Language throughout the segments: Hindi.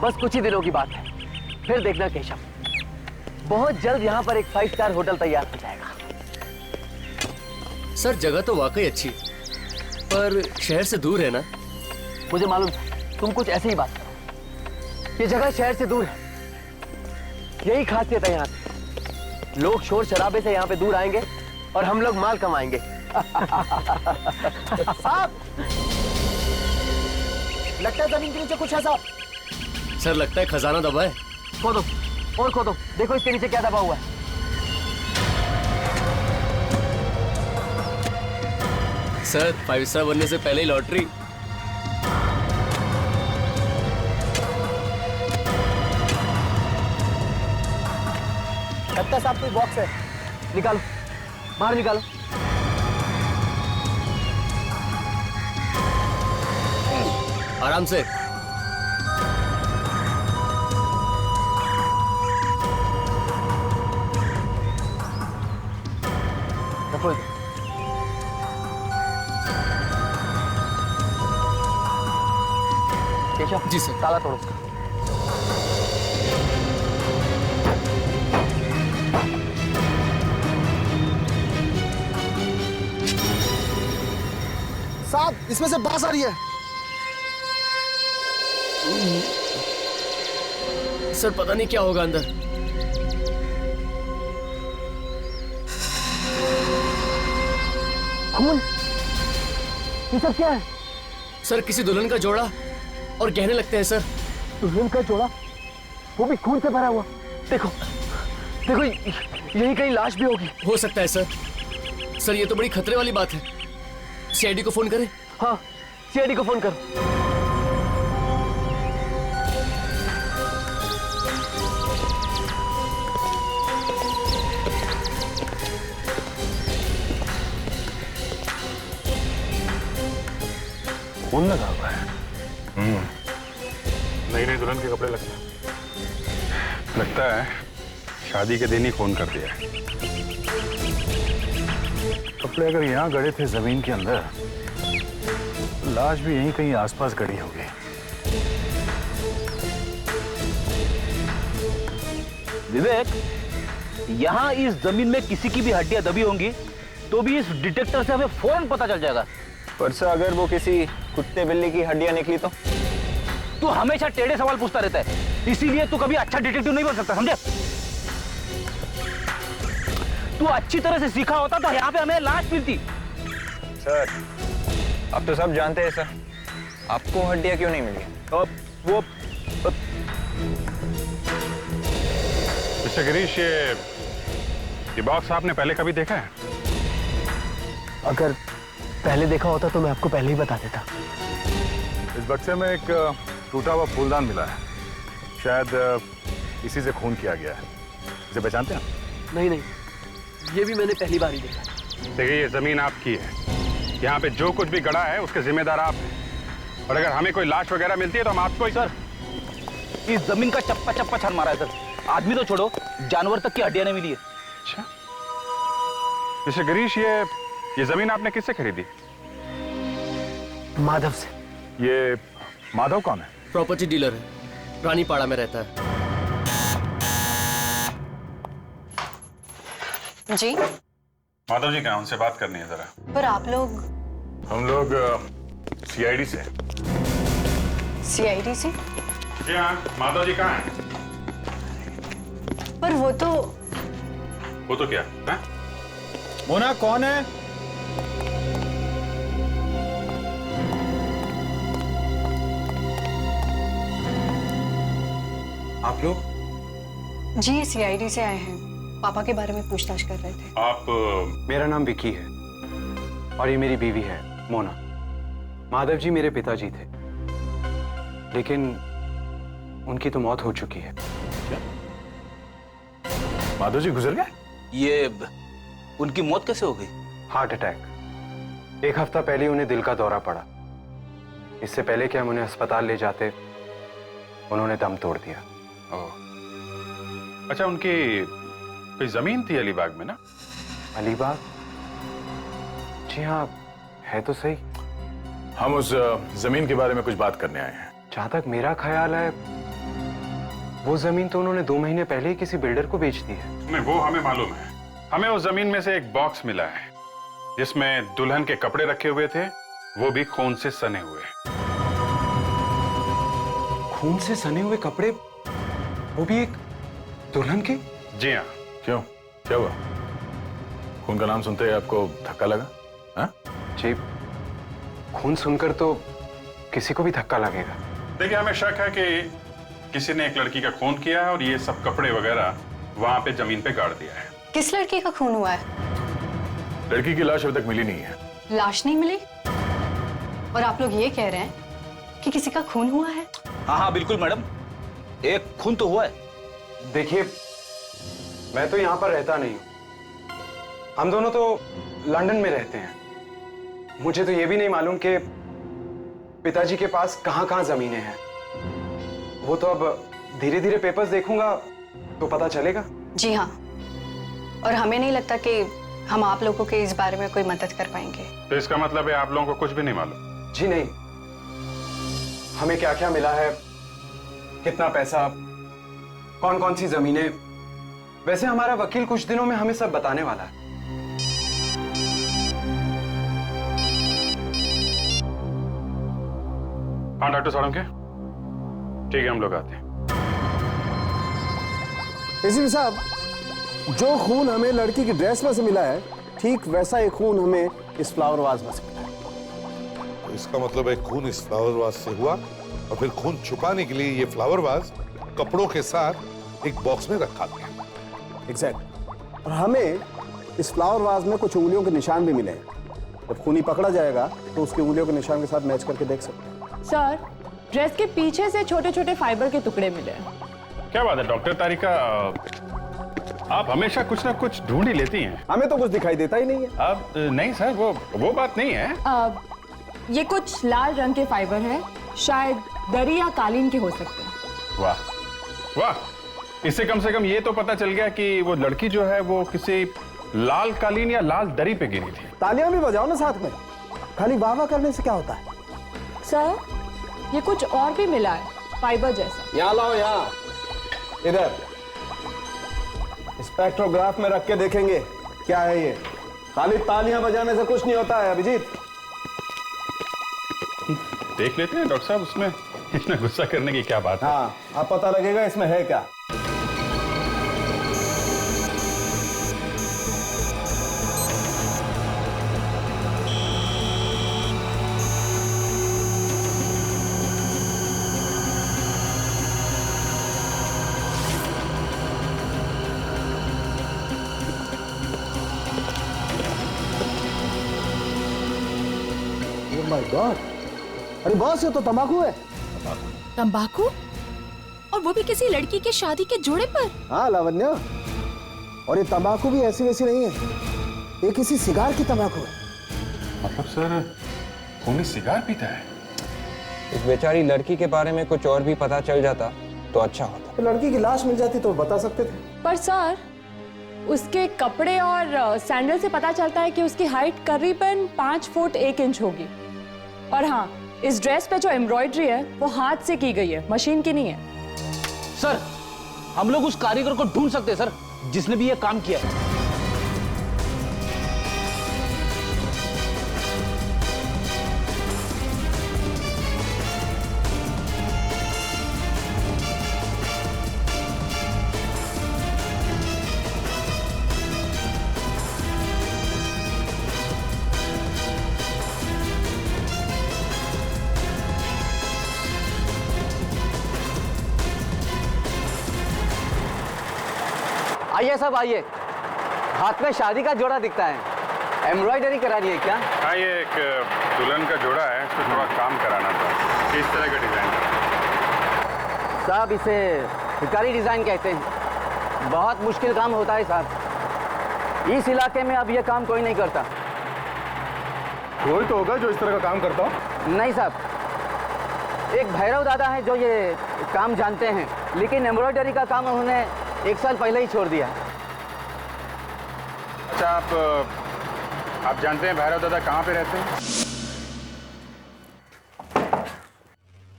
बस कुछ ही दिनों की बात है, फिर देखना केशव, बहुत जल्द यहाँ पर एक 5 स्टार होटल तैयार हो जाएगा। सर जगह तो वाकई अच्छी, पर शहर से दूर है ना? मुझे मालूम था तुम कुछ ऐसे ही बात करो। ये जगह शहर से दूर है, यही खासियत है यहाँ की। लोग शोर शराबे से यहाँ पे दूर आएंगे और हम लोग माल कमाएंगे। साहब, लगता है जमीन के नीचे कुछ है साहब। सर लगता है खजाना दबा है। खोदो और खोदो, देखो इसके नीचे क्या दबा हुआ है। सर 5 स्टार बनने से पहले ही लॉटरी। लगता है साहब कोई बॉक्स है। निकालो, बाहर निकालो। आराम से। रखो। केशव जी सर। ताला तोड़ो उसका। साहब, इसमें से बांस आ रही है। सर पता नहीं क्या होगा अंदर। खून, ये सब क्या है? सर किसी दुल्हन का जोड़ा और गहने लगते हैं सर। दुल्हन का जोड़ा, वो भी खून से भरा हुआ। देखो देखो, यही कहीं लाश भी होगी। हो सकता है सर। सर ये तो बड़ी खतरे वाली बात है। सीआईडी को फोन करें? हाँ, सीआईडी को फोन करो। खून लगा हुआ है। नई नई दुल्हन के कपड़े लगता है शादी के दिन ही खून कर दिया है। कपड़े अगर यहाँ गड़े थे जमीन के अंदर, लाश भी यहीं कहीं आसपास गड़ी होगी। विवेक, यहाँ इस जमीन में किसी की भी हड्डियां दबी होंगी तो भी इस डिटेक्टर से हमें फौरन पता चल जाएगा। पर सर अगर वो किसी कुत्ते बिल्ली की हड्डियां निकली तो? तू हमेशा टेढ़े सवाल पूछता रहता है, इसीलिए तू कभी अच्छा डिटेक्टिव नहीं बन सकता, समझे? तू अच्छी तरह से सीखा होता तो यहाँ पे हमें लाश मिलती। सर अब तो सब जानते हैं सर, आपको हड्डियां क्यों नहीं मिली? वो मिस्टर गिरीश, ये बॉक्स आपने पहले कभी देखा है? अगर पहले देखा होता तो मैं आपको पहले ही बता देता। इस बक्से में एक टूटा हुआ फूलदान मिला है, शायद इसी से खून किया गया है। इसे पहचानते हैं? नहीं नहीं, ये भी मैंने पहली बार ही देखा। देखिए, ये जमीन आपकी है, यहाँ पे जो कुछ भी गड़ा है उसके जिम्मेदार आप हैं। और अगर हमें कोई लाश वगैरह मिलती है तो हम आपको ही... सर इस जमीन का चप्पा चप्पा छान मारा है सर। आदमी तो छोड़ो, जानवर तक की हड्डियां नहीं मिली है। अच्छा मिस्टर गिरीश, ये जमीन आपने किससे खरीदी? माधव से। ये माधव कौन है? प्रॉपर्टी डीलर है, रानीपाड़ा में रहता है। जी माधव जी कहाँ? उनसे बात करनी है जरा। पर आप लोग? हम लोग सीआईडी से। सीआईडी से? जी हाँ, माधव जी कहाँ हैं? पर वो तो क्या है? मोना कौन है? आप लोग? जी सीआईडी से आए हैं, पापा के बारे में पूछताछ कर रहे थे। आप मेरा नाम विक्की है और ये मेरी बीवी है मोना। माधव जी मेरे पिताजी थे, लेकिन उनकी तो मौत हो चुकी है। क्या? माधव जी गुजर गए? ये उनकी मौत कैसे हो गई? Heart attack. 1 हफ्ता पहले उन्हें दिल का दौरा पड़ा। इससे पहले कि हम उन्हें अस्पताल ले जाते, उन्होंने दम तोड़ दिया। अच्छा, उनकी कोई जमीन थी अलीबाग में ना? अलीबाग? जी हाँ, है तो सही। हम उस जमीन के बारे में कुछ बात करने आए हैं। जहां तक मेरा ख्याल है, वो जमीन तो उन्होंने 2 महीने पहले ही किसी बिल्डर को बेच दी है। नहीं, वो हमें मालूम है। हमें उस जमीन में से एक बॉक्स मिला है जिसमें दुल्हन के कपड़े रखे हुए थे, वो भी खून से सने हुए। खून से सने हुए कपड़े, वो भी एक दुल्हन के? जी हाँ। क्यों, क्या हुआ? खून का नाम सुनते ही आपको धक्का लगा? हाँ? जी, खून सुनकर तो किसी को भी धक्का लगेगा। देखिए, हमें शक है कि किसी ने एक लड़की का खून किया है और ये सब कपड़े वगैरह वहां पे जमीन पे गाड़ दिया है। किस लड़की का खून हुआ है? लड़की की लाश अभी तक मिली नहीं है। लाश नहीं मिली और आप लोग ये कह रहे हैं कि किसी का खून हुआ है? हाँ हाँ बिल्कुल मैडम, एक खून तो हुआ है। देखिए, मैं तो यहाँ पर रहता नहीं हूँ, हम दोनों तो लंदन में रहते हैं। मुझे तो ये भी नहीं मालूम कि पिताजी के पास कहाँ-कहाँ जमीनें हैं। वो तो अब धीरे धीरे पेपर्स देखूंगा तो पता चलेगा। जी हाँ, और हमें नहीं लगता कि हम आप लोगों के इस बारे में कोई मदद कर पाएंगे। तो इसका मतलब है आप लोगों को कुछ भी नहीं मालूम? जी नहीं, हमें क्या क्या मिला है, कितना पैसा, कौन कौन सी जमीनें, वैसे हमारा वकील कुछ दिनों में हमें सब बताने वाला है। हाँ डॉक्टर साळुंखे, ठीक है, हम लोग आते हैं। एसीपी साहब, जो खून हमें लड़की की ड्रेस में से मिला है, ठीक वैसा ही खून हमें इस फ्लावर वाज में से मिला है। तो इसका मतलब है खून इस फ्लावर वाज से हुआ और फिर खून छुपाने के लिए ये फ्लावर वाज कपड़ों के साथ एक बॉक्स में रखा गया। एग्जैक्ट। और हमें इस फ्लावर वाज में कुछ उंगलियों के निशान भी मिले हैं। जब खूनी पकड़ा जाएगा तो उसकी उंगलियों के निशान के साथ मैच करके देख सकते हैं। सर, ड्रेस के पीछे से छोटे छोटे फाइबर के टुकड़े मिले। क्या बात है डॉक्टर तारिका, आप हमेशा कुछ ना कुछ ढूंढ ही लेती हैं। हमें तो कुछ दिखाई देता ही नहीं है। अब नहीं सर, वो बात नहीं है। ये कुछ लाल रंग के फाइबर हैं, शायद दरी या कालीन के हो सकते हैं। वाह वाह, इससे कम से कम ये तो पता चल गया कि वो लड़की जो है वो किसी लाल कालीन या लाल दरी पे गिरी थी। तालियां भी बजाओ ना साथ में, खाली वाह वाह करने से क्या होता है? सर, ये कुछ और भी मिला है, फाइबर जैसा। यहाँ लाओ, यहाँ इधर स्पेक्ट्रोग्राफ में रख के देखेंगे क्या है ये। खाली तालियां बजाने से कुछ नहीं होता है अभिजीत। देख लेते हैं डॉक्टर साहब, उसमें इतना गुस्सा करने की क्या बात है? हाँ, अब पता लगेगा इसमें है क्या। माय गॉड, अरे बॉस, ये तो तंबाकू है। तंबाकू? और वो भी किसी लड़की के शादी के जोड़े पर? हाँ लावण्य, और ये तंबाकू भी ऐसी वैसी नहीं है, ये किसी सिगार की तंबाकू है। मतलब सर, खूनी सिगार पीता है? इस बेचारी लड़की के बारे में कुछ और भी पता चल जाता तो अच्छा होता। तो लड़की की लाश मिल जाती तो बता सकते थे। पर सर, उसके कपड़े और सैंडल से पता चलता है कि उसकी हाइट करीबन 5 फुट 1 इंच होगी। और हाँ, इस ड्रेस पे जो एम्ब्रॉयडरी है वो हाथ से की गई है, मशीन की नहीं है। सर, हम लोग उस कारीगर को ढूंढ सकते हैं सर, जिसने भी ये काम किया है। आइए सब आइए, हाथ में शादी का जोड़ा दिखता है, एम्ब्रॉयडरी करानी है क्या? हाँ, ये एक दुल्हन का जोड़ा है, इसको थोड़ा काम कराना था। किस तरह का डिजाइन? साहब, इसे हिकारी डिजाइन कहते हैं। बहुत मुश्किल काम होता है साहब, इस इलाके में अब ये काम कोई नहीं करता। कोई तो होगा जो इस तरह का काम करता हो? नहीं साहब, एक भैरव दादा है जो ये काम जानते हैं, लेकिन एम्ब्रॉयडरी का काम उन्होंने 1 साल पहले ही छोड़ दिया। अच्छा, आप जानते हैं भैरव दादा कहाँ पे रहते हैं?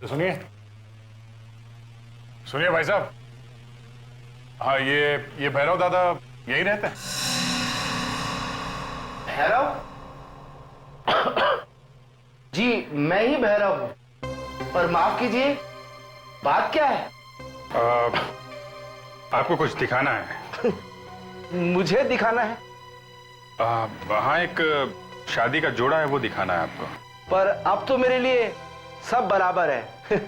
तो सुनिए भाई साहब, हाँ, ये भैरव दादा यही रहते हैं? भैरव? जी मैं ही भैरव हूं, पर माफ कीजिए, बात क्या है? आपको कुछ दिखाना है। मुझे दिखाना है? हाँ, एक शादी का जोड़ा है, वो दिखाना है आपको। पर अब तो मेरे लिए सब बराबर है।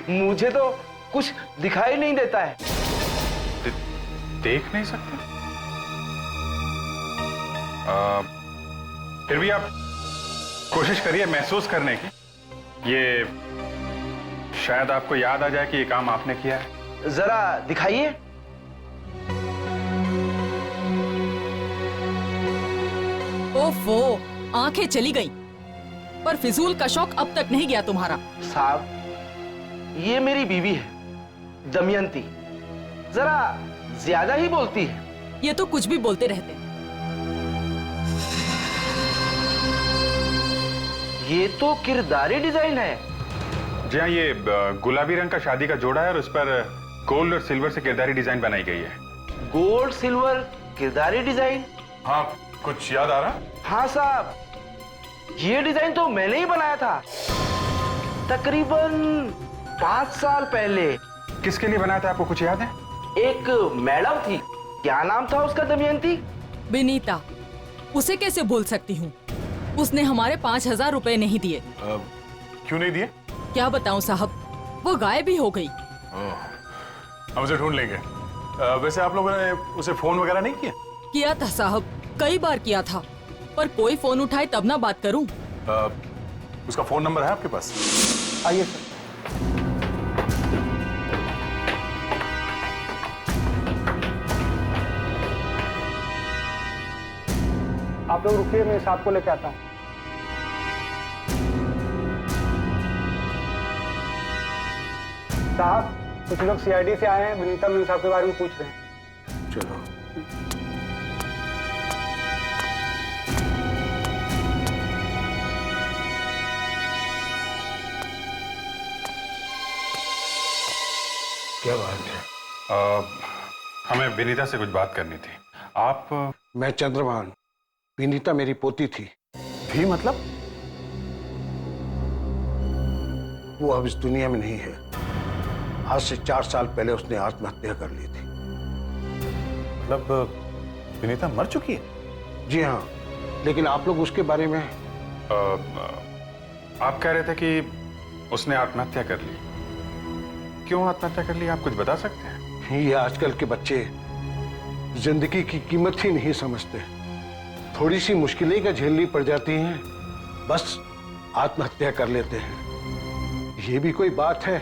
मुझे तो कुछ दिखाई नहीं देता है। देख नहीं सकते? फिर भी आप कोशिश करिए महसूस करने की। ये शायद आपको याद आ जाए कि ये काम आपने किया है। जरा दिखाइए। ओफो, आंखें चली गई, पर फिजूल का शौक अब तक नहीं गया तुम्हारा। साहब, ये मेरी बीवी है, दमयंती। जरा ज्यादा ही बोलती है। ये तो कुछ भी बोलते रहते हैं। ये तो किरदारी डिजाइन है। जी हाँ, ये गुलाबी रंग का शादी का जोड़ा है और उस पर गोल्ड और सिल्वर से किरदारी डिजाइन बनाई गई है। गोल्ड सिल्वर किरदारी डिजाइन? हाँ, कुछ याद आ रहा? हाँ साहब, ये डिजाइन तो मैंने ही बनाया था, तकरीबन 5 साल पहले। किसके लिए बनाया था, आपको कुछ याद है? एक मैडम थी, क्या नाम था उसका दमयंती? विनीता। उसे कैसे भूल सकती हूँ? उसने हमारे 5,000 रुपए नहीं दिए। क्यों नहीं दिए? क्या बताऊं साहब, वो गायब भी हो गई। हम उसे ढूंढ लेंगे। वैसे आप लोगों ने उसे फोन वगैरह नहीं किया? किया था साहब, कई बार किया था, पर कोई फोन उठाए तब ना बात करूं। उसका फोन नंबर है आपके पास? आइए सर। आप लोग रुकिए, मैं साहब को लेके आता हूँ। साहब, कुछ लोग सीआईडी से आए हैं, विनीता मेम साहब के बारे में पूछ रहे हैं। चलो। क्या बात है? हमें विनीता से कुछ बात करनी थी। आप? मैं चंद्रभान, विनीता मेरी पोती थी। भी मतलब? वो अब इस दुनिया में नहीं है। आज से 4 साल पहले उसने आत्महत्या कर ली थी। मतलब विनीता मर चुकी है? जी हाँ, लेकिन आप लोग उसके बारे में आप कह रहे थे कि उसने आत्महत्या कर ली। क्यों आत्महत्या कर ली, आप कुछ बता सकते हैं? ये आजकल के बच्चे जिंदगी की कीमत ही नहीं समझते। थोड़ी सी मुश्किलें का झेलनी पड़ जाती हैं, बस आत्महत्या कर लेते हैं। ये भी कोई बात है?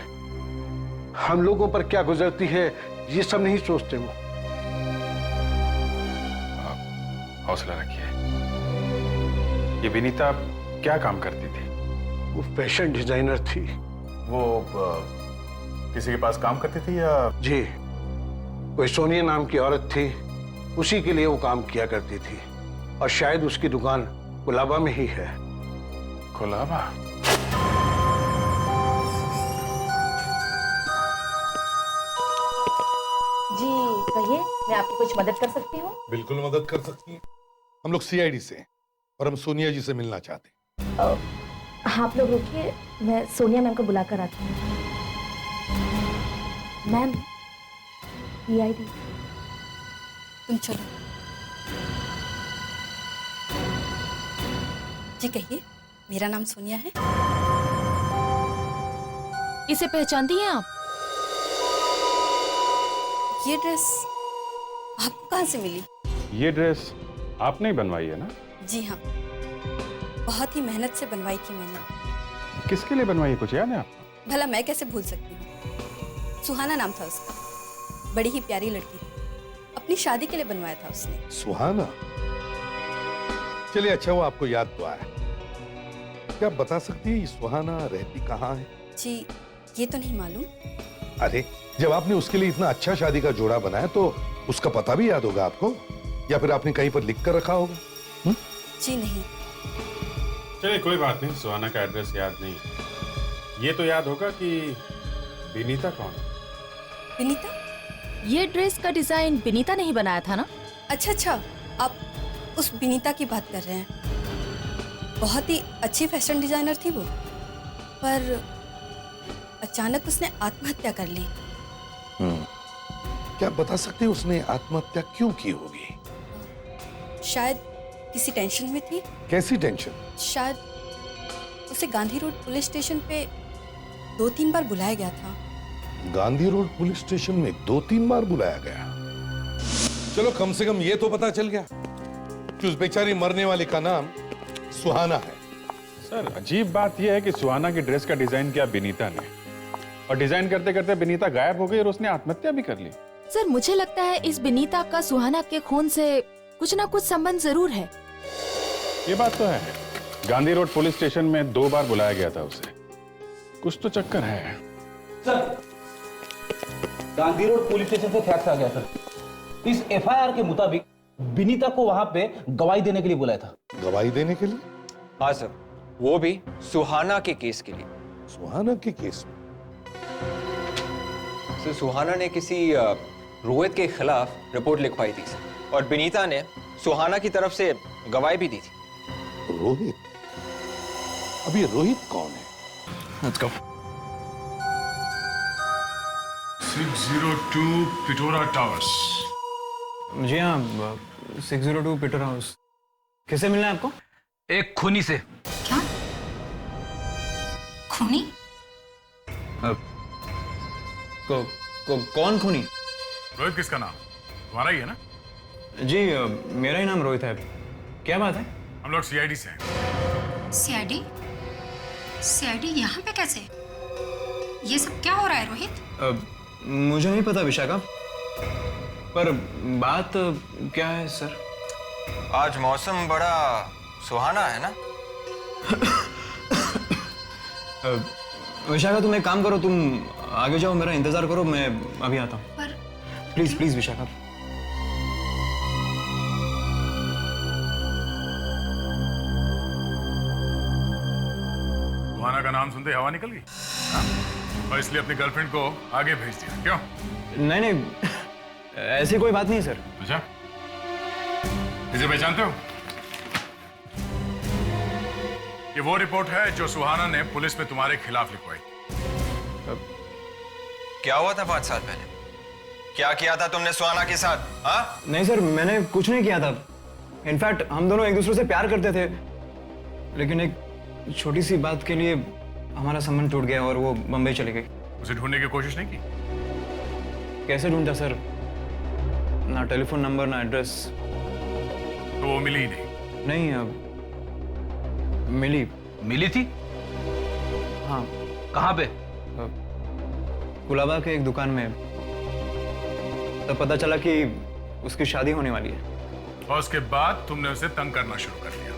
हम लोगों पर क्या गुजरती है ये सब नहीं सोचते वो। हौसला रखिए। ये विनीता क्या काम करती थी? वो फैशन डिजाइनर थी। वो किसी के पास काम करती थी या? जी, कोई सोनिया नाम की औरत थी, उसी के लिए वो काम किया करती थी। और शायद उसकी दुकान कुलाबा में ही है। कुलाबा? जी कहिए, मैं आपकी कुछ मदद कर सकती हूँ? बिल्कुल मदद कर सकती हैं। हम लोग सीआईडी से हैं और हम सोनिया जी से मिलना चाहते हैं। आप लोग रुकिए, मैं सोनिया मैम को बुला कर आती हूँ। Ma'am, CID. तुम चलो। जी कहिए, मेरा नाम सोनिया है। इसे पहचानती हैं आप? ये ड्रेस आपको कहाँ से मिली? ये ड्रेस आपने ही बनवाई है ना? जी हाँ, बहुत ही मेहनत से बनवाई थी मैंने। किसके लिए बनवाई है, कुछ याद है आपको? भला मैं कैसे भूल सकती हूँ। सुहाना नाम था उसका, बड़ी ही प्यारी लड़की थी। अपनी शादी के लिए बनवाया था उसने। सुहाना? चलिए अच्छा वो आपको याद तो आया। क्या आप बता सकती है ये सुहाना रहती कहाँ है? जी ये तो नहीं मालूम। अरे जब आपने उसके लिए इतना अच्छा शादी का जोड़ा बनाया तो उसका पता भी याद होगा आपको, या फिर आपने कहीं पर लिख कर रखा होगा? जी नहीं। चलिए कोई बात नहीं, सुहाना का एड्रेस याद नहीं, ये तो याद होगा कि विनीता कौन है। विनीता? ये ड्रेस का डिजाइन विनीता ने ही बनाया था ना? अच्छा अच्छा, आप उस विनीता की बात कर रहे हैं। बहुत ही अच्छी फैशन डिजाइनर थी वो, पर अचानक उसने आत्महत्या कर ली। क्या बता सकते हैं उसने आत्महत्या क्यों की होगी? शायद किसी टेंशन में थी। कैसी टेंशन? शायद उसे गांधी रोड पुलिस स्टेशन पे 2-3 बार बुलाया गया था। गांधी रोड पुलिस स्टेशन में 2-3 बार बुलाया गया। चलो कम से कम ये तो पता चल गया कि उस बेचारी मरने वाली का नाम सुहाना है। सर अजीब बात यह है कि सुहाना की ड्रेस का डिजाइन किया विनीता ने, और डिजाइन करते करते विनीता गायब हो गई और उसने आत्महत्या भी कर ली। सर मुझे लगता है इस विनीता का सुहाना के खून से कुछ ना कुछ संबंध जरूर है। ये बात तो है, गांधी रोड पुलिस स्टेशन में 2 बार बुलाया गया था उसे, कुछ तो चक्कर है। Sir Gandhi road police station से फैक्स आ गया सर। इस एफआईआर के मुताबिक विनीता को वहां पे गवाही देने के लिए बुलाया था। गवाही देने के लिए? हाँ सर, वो भी सुहाना के केस के लिए। सुहाना के केस में? सर सुहाना ने किसी रोहित के खिलाफ रिपोर्ट लिखवाई थी सर, और विनीता ने सुहाना की तरफ से गवाही भी दी थी। रोहित? अब ये रोहित कौन है? Let's go. 602 पिटोरा टावर्स। जी हाँ, 602 पीटर हाउस। किसे मिलना है आपको? एक खूनी से। क्या? खूनी? कौन खूनी? रोहित किसका नाम? तुम्हारा ही है ना? जी मेरा ही नाम रोहित है। क्या बात है? हम लोग सीआईडी से हैं। सीआईडी? सीआईडी यहाँ पे कैसे? ये सब क्या हो रहा है रोहित? मुझे नहीं पता विशाखा, पर बात क्या है सर? आज मौसम बड़ा सुहाना है ना? विशाखा तुम एक काम करो, तुम आगे जाओ, मेरा इंतजार करो, मैं अभी आता हूँ। पर प्लीज प्लीज विशाखा। सुहाना का नाम सुनते हवा निकल गई, और इसलिए अपनी गर्लफ्रेंड को आगे भेज दिया। क्यों? नहीं नहीं, ऐसी कोई बात नहीं सर। अच्छा, इसे पहचानते हो? ये वो रिपोर्ट है जो सुहाना ने पुलिस में तुम्हारे खिलाफ लिखवाई। क्या हुआ था 5 साल पहले? क्या किया था तुमने सुहाना के साथ? हाँ? नहीं सर, मैंने कुछ नहीं किया था। इनफैक्ट हम दोनों एक दूसरे से प्यार करते थे, लेकिन एक छोटी सी बात के लिए हमारा संबंध टूट गया और वो बंबई चली गई। उसे ढूंढने की कोशिश नहीं की? कैसे ढूंढता सर? ना टेलीफोन नंबर, ना एड्रेस। तो वो मिली ही नहीं? नहीं, मिली थी? हाँ। कहाँ पे? कुलाबा के एक दुकान में। तब पता चला कि उसकी शादी होने वाली है। और उसके बाद तुमने उसे तंग करना शुरू कर दिया,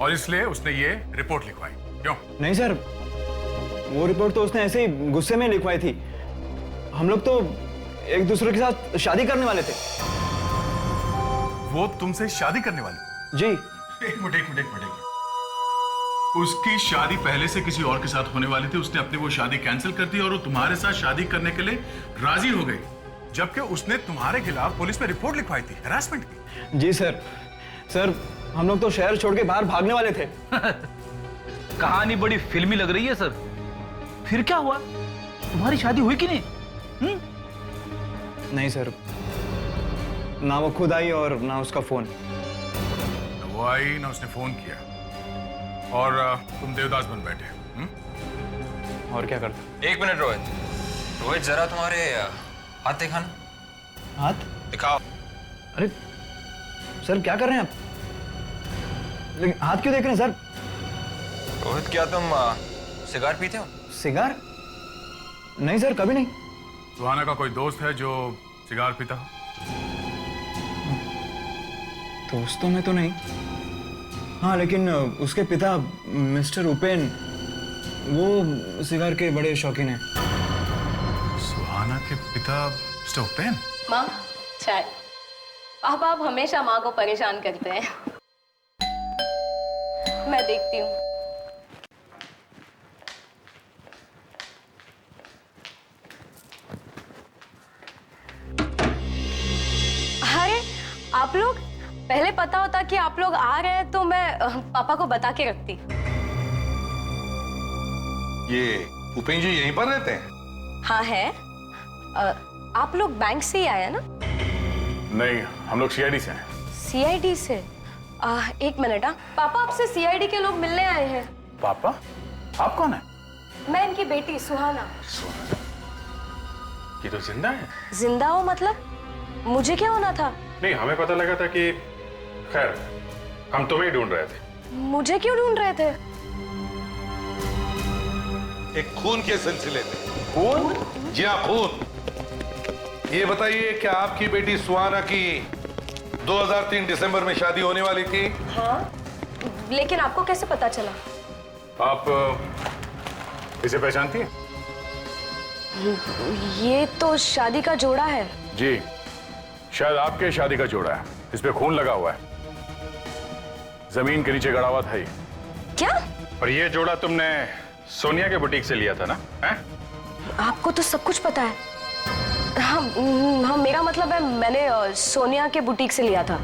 और इसलिए उसने ये रिपोर्ट लिखवाई। क्यों? नहीं सर, वो रिपोर्ट तो उसने ऐसे ही गुस्से में लिखवाई थी। हम लोग तो एक दूसरे के साथ शादी करने वाले थे। वो तुमसे शादी करने वाली? जी। एक मिनट। उसकी शादी पहले से किसी और के साथ होने वाली थी, उसने अपनी वो शादी कैंसिल कर दी और वो तुम्हारे साथ शादी करने के लिए राजी हो गई, जबकि उसने तुम्हारे खिलाफ पुलिस में रिपोर्ट लिखवाई थी, हैरासमेंट की। जी सर, हम लोग तो शहर छोड़ के बाहर भागने वाले थे। कहानी बड़ी फिल्मी लग रही है सर। फिर क्या हुआ? तुम्हारी शादी हुई कि नहीं? नहीं सर, ना वो खुद आई और ना उसका फोन। ना वो आई ना उसने फोन किया, और तुम देवदास बन बैठे। और क्या करता? एक मिनट रोहित, जरा तुम्हारे हाथ दिखाना। हाथ दिखाओ। अरे सर, क्या कर रहे हैं आप? लेकिन हाथ क्यों देख रहे हैं सर? रोहित, क्या तुम सिगार पीते हो? सिगार? नहीं सर, कभी नहीं। सुहाना का कोई दोस्त है जो सिगार पीता हो? दोस्तों में तो नहीं। हाँ, लेकिन उसके पिता मिस्टर उपेन, वो सिगार के बड़े शौकीन हैं। सुहाना के पिता मिस्टर उपेन? माँ, चाय। पापा आप हमेशा माँ को परेशान करते हैं। मैं देखती हूँ। पता होता कि आप लोग आ रहे हैं तो मैं पापा को बता के रखती। ये उपेंद्र जी यहीं पर रहते हैं? हाँ है। आप लोग बैंक से ही आया ना? नहीं, हम लोग सीआईडी से हैं। सीआईडी से? एक मिनट। पापा आपसे सीआईडी के लोग मिलने आए हैं। पापा? आप कौन है? मैं इनकी बेटी सुहाना। ये तो जिंदा है। जिंदा हो मतलब? मुझे क्या होना था? नहीं, हमें पता लगा था कि खैर हम तुम्हें ही ढूंढ रहे थे। मुझे क्यों ढूंढ रहे थे? एक खून के सिलसिले में। खून? जी हाँ, खून। ये बताइए क्या आपकी बेटी सुहाना की 2003 दिसंबर में शादी होने वाली थी? हाँ, लेकिन आपको कैसे पता चला? आप इसे पहचानती हैं? ये तो शादी का जोड़ा है। जी, शायद आपके शादी का जोड़ा है। इस पे खून लगा हुआ है, जमीन के नीचे गड़ा हुआ था ये। क्या? और ये जोड़ा तुमने सोनिया के बुटीक से लिया था ना? हैं? आपको तो सब कुछ पता है। हाँ, मेरा मतलब है मैंने सोनिया के बुटीक से लिया था।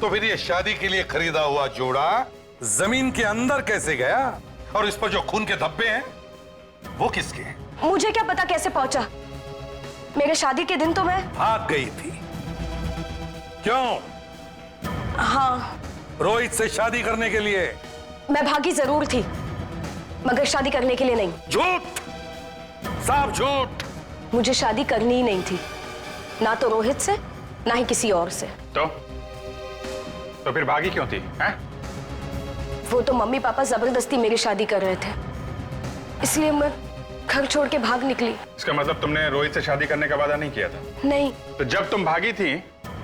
तो फिर ये शादी के लिए खरीदा हुआ जोड़ा जमीन के अंदर कैसे गया? और इस पर जो खून के धब्बे हैं वो किसके हैं? मुझे क्या पता कैसे पहुंचा। मेरे शादी के दिन तो मैं भाग गई थी। क्यों? हाँ, रोहित से शादी करने के लिए। मैं भागी जरूर थी, मगर शादी करने के लिए नहीं। झूठ, साफ झूठ। मुझे शादी करनी ही नहीं थी, ना तो रोहित से ना ही किसी और से। तो फिर भागी क्यों थी? हैं? वो तो मम्मी पापा जबरदस्ती मेरी शादी कर रहे थे, इसलिए मैं घर छोड़ के भाग निकली। इसका मतलब तुमने रोहित से शादी करने का वादा नहीं किया था? नहीं। तो जब तुम भागी थी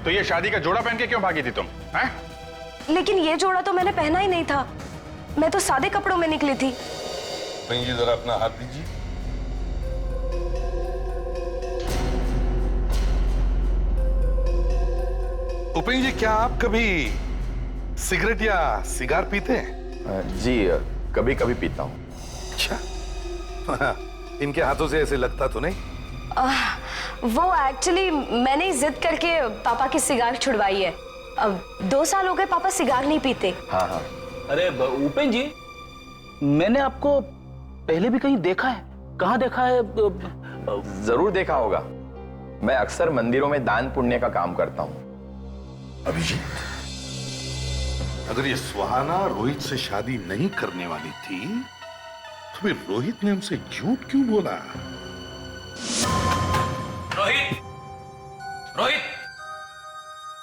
तो ये शादी का जोड़ा पहन के क्यों भागी थी तुम? हैं? लेकिन ये जोड़ा तो मैंने पहना ही नहीं था, मैं तो सादे कपड़ों में निकली थी। जी जरा अपना हाथ दीजिए। उपेंद्र जी, क्या आप कभी सिगरेट या सिगार पीते हैं? जी, कभी कभी पीता हूँ। अच्छा, इनके हाथों से ऐसे लगता तो नहीं? वो एक्चुअली मैंने ही जिद करके पापा की सिगार छुड़वाई है। अब 2 साल हो गए पापा सिगार नहीं पीते। हाँ हाँ। अरे उपेंद्र जी, मैंने आपको पहले भी कहीं देखा है। कहाँ देखा है? जरूर देखा होगा। मैं अक्सर मंदिरों में दान पुण्य का काम करता हूँ। अभिजीत, अगर ये सुहाना रोहित से शादी नहीं करने वाली थी तो फिर रोहित ने हमसे झूठ क्यों बोला? रोहित, रोहित!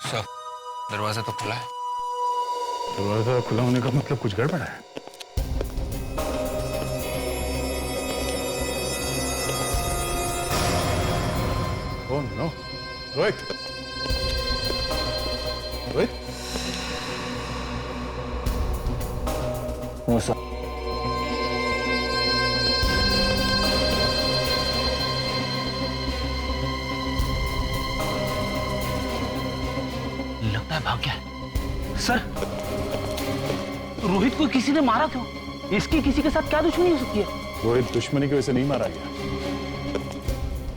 सर, दरवाजा तो खुला है। दरवाजा खुला होने का मतलब कुछ गड़बड़ है। Oh no, Rohit! Rohit? No sir. लगता है भाग गया है। सर, रोहित को किसी ने मारा क्यों? इसकी किसी के साथ क्या दुश्मनी हो सकती है? रोहित दुश्मनी की वजह से नहीं मारा गया।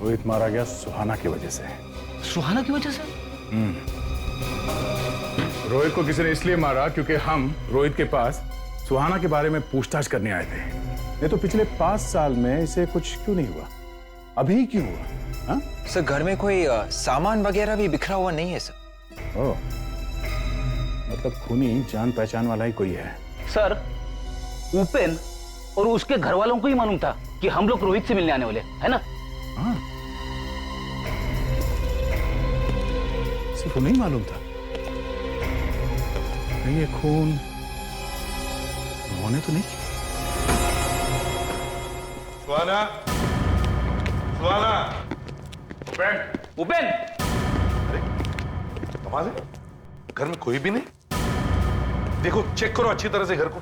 रोहित मारा गया सुहाना की वजह से। सुहाना की वजह से? रोहित को किसी ने इसलिए मारा क्योंकि हम रोहित के पास सुहाना के बारे में पूछताछ करने आए थे। नहीं तो पिछले 5 साल में इसे कुछ क्यों नहीं हुआ? अभी क्यों हुआ? हा? सर, घर में कोई सामान वगैरह भी बिखरा हुआ नहीं है सर। ओह, मतलब खूनी जान पहचान वाला ही कोई है। सर, उपेन और उसके घर वालों को ही मालूम था कि हम लोग रोहित से मिलने आने वाले, है ना? हाँ, सिर्फ उन्हें ही मालूम था। ये खून उन्होंने तो नहीं किया। सुहाना, सुहाना, उपेन! उपेन! अरे कमाल है, घर में कोई भी नहीं। देखो, चेक करो अच्छी तरह से घर को।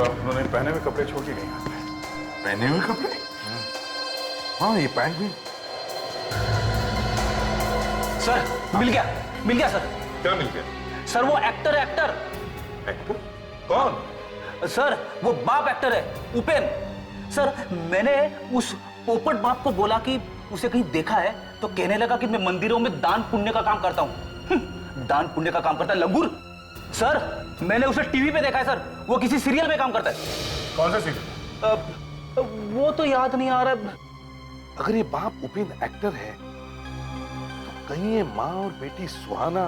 उन्होंने पहने हुए कपड़े छोड़ के गए यहाँ पे। पहने हुए कपड़े? हाँ, ये पैंट भी। सर मिल गया सर। क्या मिल गया? सर वो एक्टर है, एक्टर। एक्टर? कौन? सर वो बाप एक्टर है, उपेन। सर मैंने उस पोपट बाप को बोला कि उसे कहीं देखा है, तो कहने लगा कि मैं मंदिरों में दान पुण्य का काम करता हूँ। दान पुण्य का काम करता है लंगूर। सर मैंने उसे टीवी पे देखा है सर, वो किसी सीरियल में काम करता है। कौन सा सीरियल? वो तो याद नहीं आ रहा। अगर ये बाप उपेन एक्टर है, तो कहीं ये माँ और बेटी सुहाना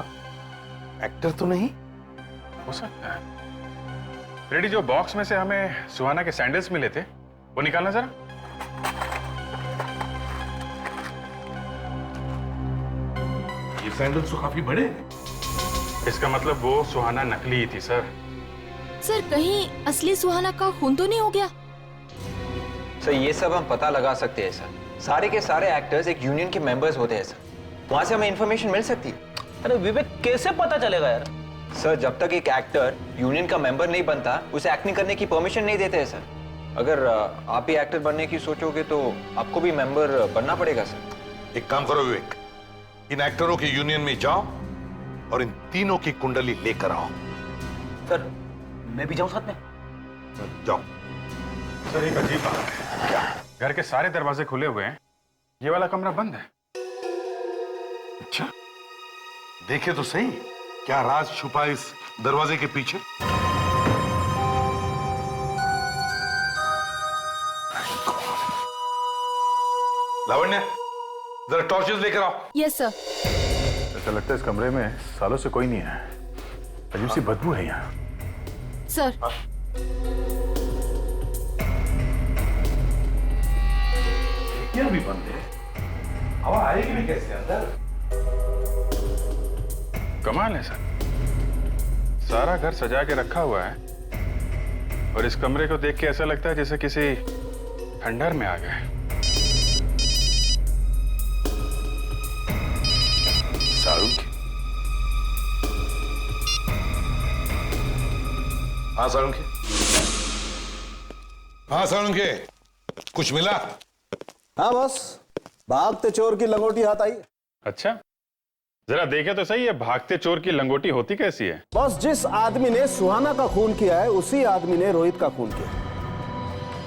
एक्टर तो नहीं? हो सकता है। रेडी, जो बॉक्स में से हमें सुहाना के सैंडल्स मिले थे वो निकालना जरा। ये सैंडल्स तो काफी बड़े हैं। इसका मतलब वो सुहाना नकली ही थी सर। सर कहीं असली सुहाना का खून तो नहीं हो गया? सर ये सब हम पता लगा सकते हैं सर। सारे के सारे एक्टर्स एक यूनियन के मेंबर्स होते हैं सर, वहां से हमें इंफॉर्मेशन मिल सकती है। अरे विवेक कैसे पता चलेगा यार? सर जब तक एक एक्टर यूनियन का मेंबर नहीं बनता, उसे एक्टिंग करने की परमिशन नहीं देते हैं सर। अगर आप भी एक्टर बनने की सोचोगे तो आपको भी मेंबर बनना पड़ेगा सर। एक काम करो विवेक, इन एक्टरों के यूनियन में जाओ और इन तीनों की कुंडली लेकर आओ। सर मैं भी जाऊं साथ में? जाओ। सर एक अजीब बात है। क्या? घर के सारे दरवाजे खुले हुए हैं, ये वाला कमरा बंद है। अच्छा, देखे तो सही, क्या राज छुपा इस दरवाजे के पीछे? लावण्य, जरा टॉर्चेस लेकर आओ। Yes sir. ऐसा लगता है इस कमरे में सालों से कोई नहीं है। अजीब सी बदबू है यहाँ। सर खिड़कियां भी बंद है, हवा आएगी भी कैसे अंदर? कमाल है सर, सारा घर सजा के रखा हुआ है और इस कमरे को देख के ऐसा लगता है जैसे किसी खंडहर में आ गए। साळुंखे। हाँ साळुंखे। हाँ साळुंखे, कुछ मिला? हाँ बस, भागते चोर की लंगोटी हाथ आई। अच्छा, जरा देखे तो सही है, भागते चोर की लंगोटी होती कैसी है? बस जिस आदमी ने सुहाना का खून किया है, उसी आदमी ने रोहित का खून किया।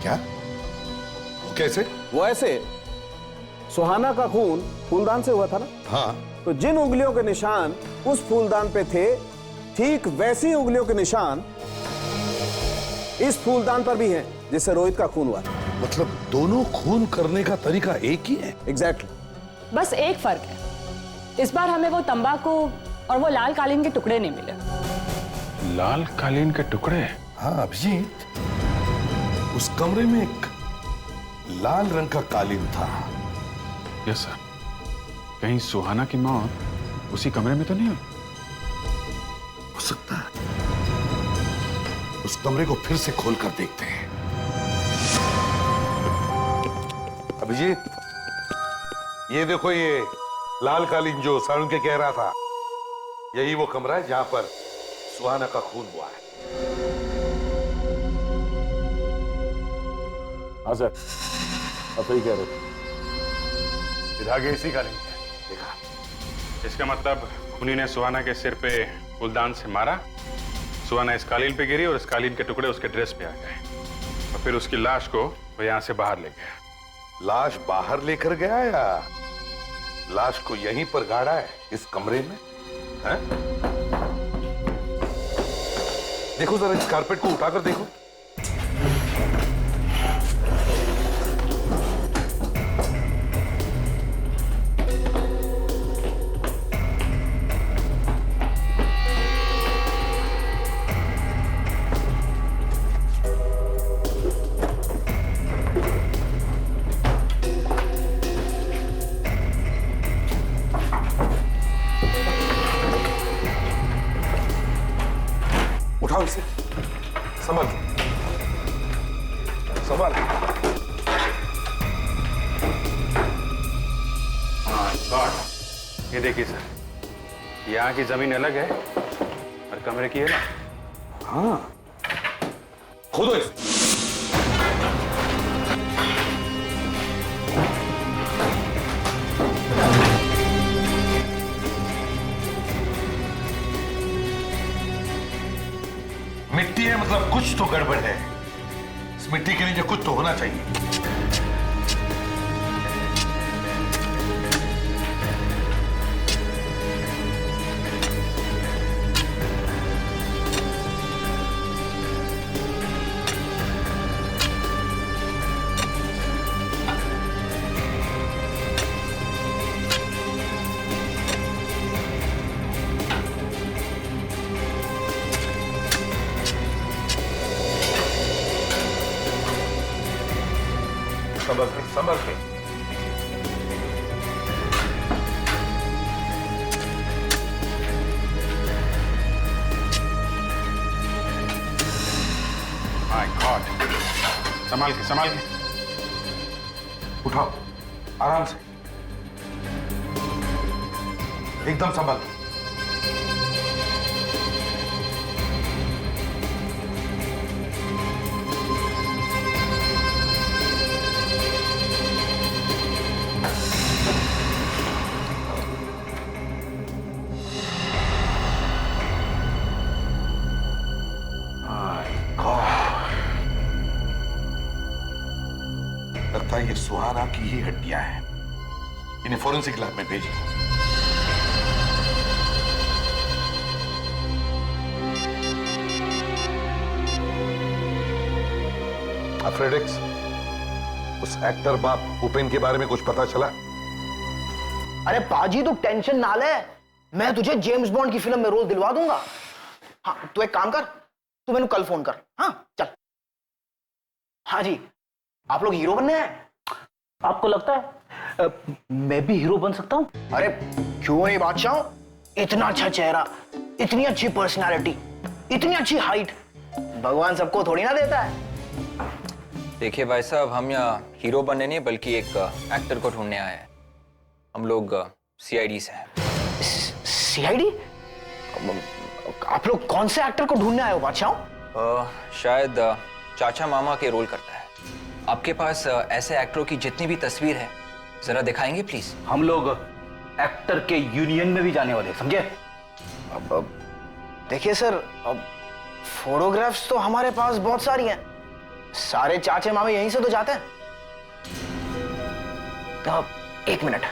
क्या? वो कैसे? वो ऐसे, सुहाना का खून फूलदान से हुआ था ना? हाँ। तो जिन उंगलियों के निशान उस फूलदान पे थे, ठीक वैसी उंगलियों के निशान इस फूलदान पर भी हैं, जिससे रोहित का खून हुआ था। मतलब दोनों खून करने का तरीका एक ही है? एग्जैक्टली। बस एक फर्क है, इस बार हमें वो तंबाकू और वो लाल कालीन के टुकड़े नहीं मिले। लाल कालीन के टुकड़े? हाँ अभिजीत, उस कमरे में एक लाल रंग का कालीन था। Yes sir. कहीं सुहाना की मौत उसी कमरे में तो नहीं हुई? हो सकता है, उस कमरे को फिर से खोल कर देखते हैं। अभिजीत, ये देखो, ये लाल कालीन जो साळुंखे कह रहा था, यही वो कमरा है जहां पर सुहाना का खून हुआ है। हाँ सर, आप सही कह रहे थे। धागे इसी कालीन के। देखा, इसका मतलब खूनी ने सुहाना के सिर पे फूलदान से मारा, सुहाना इस कालीन पे गिरी और इस कालीन के टुकड़े उसके ड्रेस पे आ गए और फिर उसकी लाश को वो यहां से बाहर ले गया। लाश बाहर लेकर गया या लाश को यहीं पर गाड़ा है इस कमरे में? है? देखो जरा इस कारपेट को उठाकर देखो। उठाओ इसे, संभाल संभाल। ये देखिए सर, यहाँ की जमीन अलग है और कमरे की है ना। हाँ, खोदो इसे। मिट्टी है मतलब कुछ तो गड़बड़ है। इस मिट्टी के नीचे कुछ तो होना चाहिए। संभल के। माय गॉड, संभाल के उठाओ आराम से, एकदम संभल के। लगता है ये सुहाना की ही हड्डियां हैं। इन्हें फोरेंसिक लैब में भेज दो। फ्रेडिक्स, उस एक्टर बाप उपेन के बारे में कुछ पता चला? अरे पाजी तू टेंशन ना ले, मैं तुझे जेम्स बॉन्ड की फिल्म में रोल दिलवा दूंगा। हाँ तू एक काम कर, तू मैंने कल फोन कर। हाँ चल। हाँ जी, आप लोग हीरो बनने हैं? आपको लगता है मैं भी हीरो बन सकता हूं? अरे क्यों नहीं बादशाह, इतना अच्छा चेहरा, इतनी अच्छी पर्सनालिटी, इतनी अच्छी हाइट, भगवान सबको थोड़ी ना देता है। देखिए भाई साहब, हम यहाँ हीरो बनने नहीं बल्कि एक एक्टर को ढूंढने आए हैं। हम लोग सीआईडी से हैं। सीआईडी? आप लोग कौन से एक्टर को ढूंढने आए हो बादशाह? शायद चाचा मामा के रोल करता है। आपके पास ऐसे एक्टरों की जितनी भी तस्वीर है जरा दिखाएंगे प्लीज? हम लोग एक्टर के यूनियन में भी जाने वाले, समझे? अब देखिए सर, अब फोटोग्राफ्स तो हमारे पास बहुत सारी हैं, सारे चाचे मामे यहीं से तो जाते हैं। अब एक मिनट,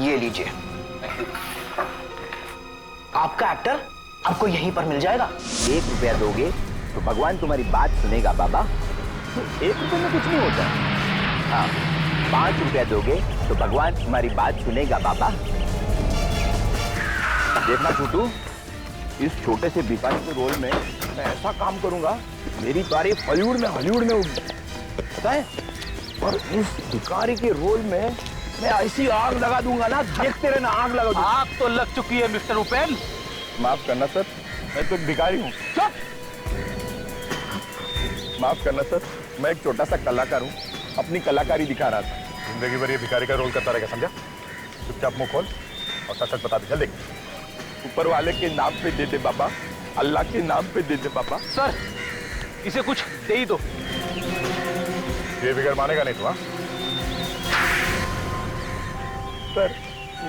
ये लीजिए, आपका एक्टर आपको यहीं पर मिल जाएगा। 1 रुपया दोगे तो भगवान तुम्हारी बात सुनेगा बाबा। 1 रुपये में कुछ नहीं होता। हाँ, 5 रुपया दोगे तो भगवान तुम्हारी बात सुनेगा बाबा। देखना छोटू, इस छोटे से भिखारी के रोल में मैं ऐसा काम करूंगा, मेरी तारीफ हॉलीवुड में होगी, पता है? और इस भिखारी के रोल में मैं ऐसी आग लगा दूंगा ना, देखते रहना, आग लगा दूंगा। आग तो लग चुकी है मिस्टर उपेन। माफ करना सर, मैं तो एक भिखारी हूँ। चुप! माफ करना सर, मैं एक छोटा सा कलाकार हूँ, अपनी कलाकारी दिखा रहा था। जिंदगी भर ये भिखारी का रोल करता रहेगा, समझा? चुपचाप मुंह खोल और सच सच बता दे, चल देख। ऊपर वाले के नाम पे दे दे बाबा, अल्लाह के नाम पे दे दे बाबा। सर, इसे कुछ दे ही दो। ये फिगर मानेगा नहीं तू? हाँ सर,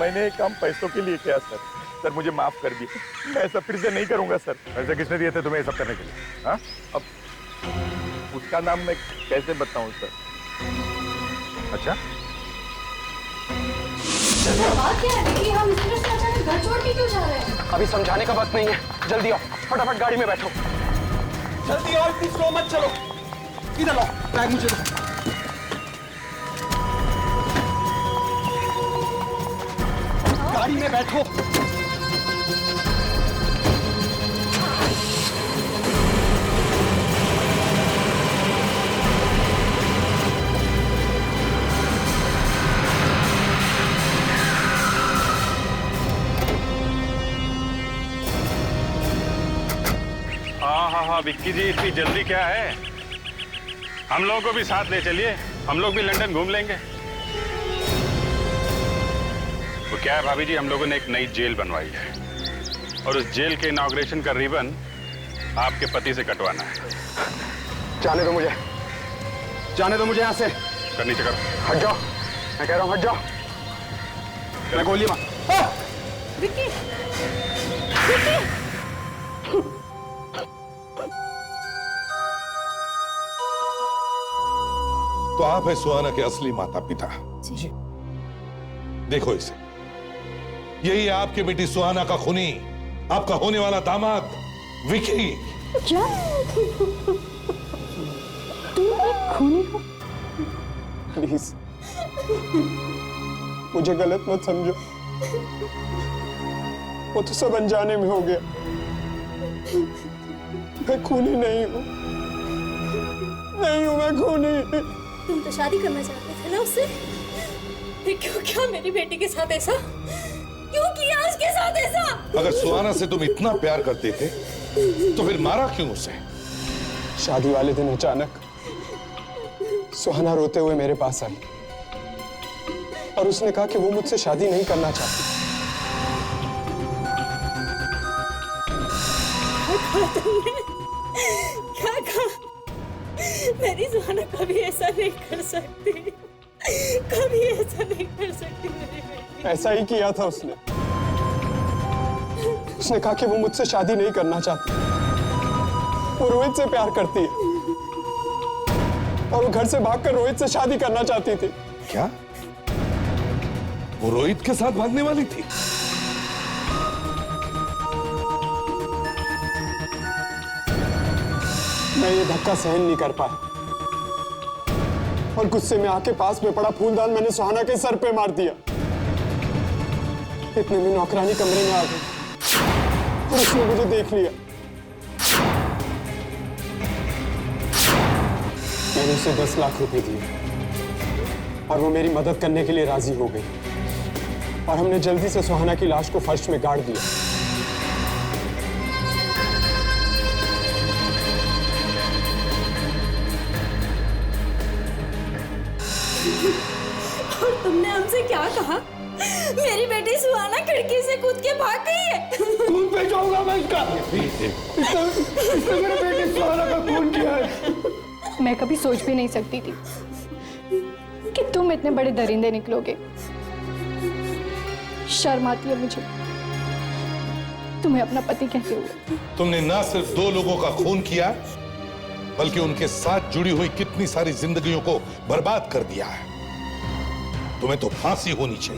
मैंने एक काम पैसों के लिए किया सर। सर मुझे माफ कर दिए, मैं ऐसा फिर से नहीं करूंगा सर। पैसे किसने दिए थे तुम्हें ये सब करने के लिए? हाँ? अब उसका नाम मैं कैसे बताऊं सर? अच्छा, बात क्या है? देखिए, हम इस तरह से अचानक घर छोड़ के क्यों जा रहे हैं? अभी समझाने का वक्त नहीं है, जल्दी आओ, फटाफट गाड़ी में बैठो। जल्दी आओ, इतनी स्लो मत चलो। इधर लो, बैग मुझे दो। गाड़ी में बैठो। हाँ विक्की जी, इतनी जल्दी क्या है? हम लोगों को भी साथ ले चलिए, हम लोग भी लंदन घूम लेंगे। वो क्या है भाभी जी, हम लोगों ने एक नई जेल बनवाई है, और उस जेल के इनॉग्रेशन का रिबन आपके पति से कटवाना है। जाने दो मुझे, जाने दो मुझे यहाँ से। कर नीचे कर। हट जाओ, मैं कह रहा हूँ हट जाओ। मैं गोली मार। विक्की, विक्की। तो आप है सुहाना के असली माता पिता। जी। देखो इसे, यही है आपकी बेटी सुहाना का खूनी, आपका होने वाला दामाद विकी। क्या तुम एक खूनी हो? प्लीज मुझे गलत मत समझो, वो तो सब अनजाने में हो गया। मैं खूनी नहीं हूँ, नहीं हूँ मैं खूनी। तुम तो शादी करना चाहते थे ना उससे, फिर क्यों किया मेरी बेटी के साथ ऐसा? क्यों किया उसके साथ ऐसा? अगर सुहाना से तुम इतना प्यार करते थे तो फिर मारा क्यों उसे? शादी वाले दिन अचानक सुहाना रोते हुए मेरे पास आई और उसने कहा कि वो मुझसे शादी नहीं करना चाहती। क्या कहा? मेरी सुहाना कभी ऐसा नहीं कर सकती, कभी ऐसा नहीं कर सकती मेरी बेटी। ऐसा ही किया था उसने। उसने कहा कि वो मुझसे शादी नहीं करना चाहती, वो रोहित से प्यार करती है और वो घर से भागकर रोहित से शादी करना चाहती थी। क्या वो रोहित के साथ भागने वाली थी? मैं ये धक्का सहन नहीं कर पाया और गुस्से में आके पास में पड़ा फूलदान मैंने सुहाना के सर पे मार दिया। इतने में नौकरानी कमरे में आ गई और उसने मुझे देख लिया। मैंने उसे 10 लाख रुपए दिए और वो मेरी मदद करने के लिए राजी हो गई और हमने जल्दी से सुहाना की लाश को फर्श में गाड़ दिया। और तुमने हमसे क्या कहा? मेरी बेटी सुहाना खिड़की से कूद के भाग गई है। खून पे जाऊंगा मैं इसका। इसने मेरे बेटी सुहाना का खून किया है। मैं कभी सोच भी नहीं सकती थी कि तुम इतने बड़े दरिंदे निकलोगे। शर्म आती है मुझे तुम्हें अपना पति कहते हुए। तुमने ना सिर्फ 2 लोगों का खून किया बल्कि उनके साथ जुड़ी हुई कितनी सारी जिंदगियों को बर्बाद कर दिया है। तुम्हें तो फांसी होनी चाहिए।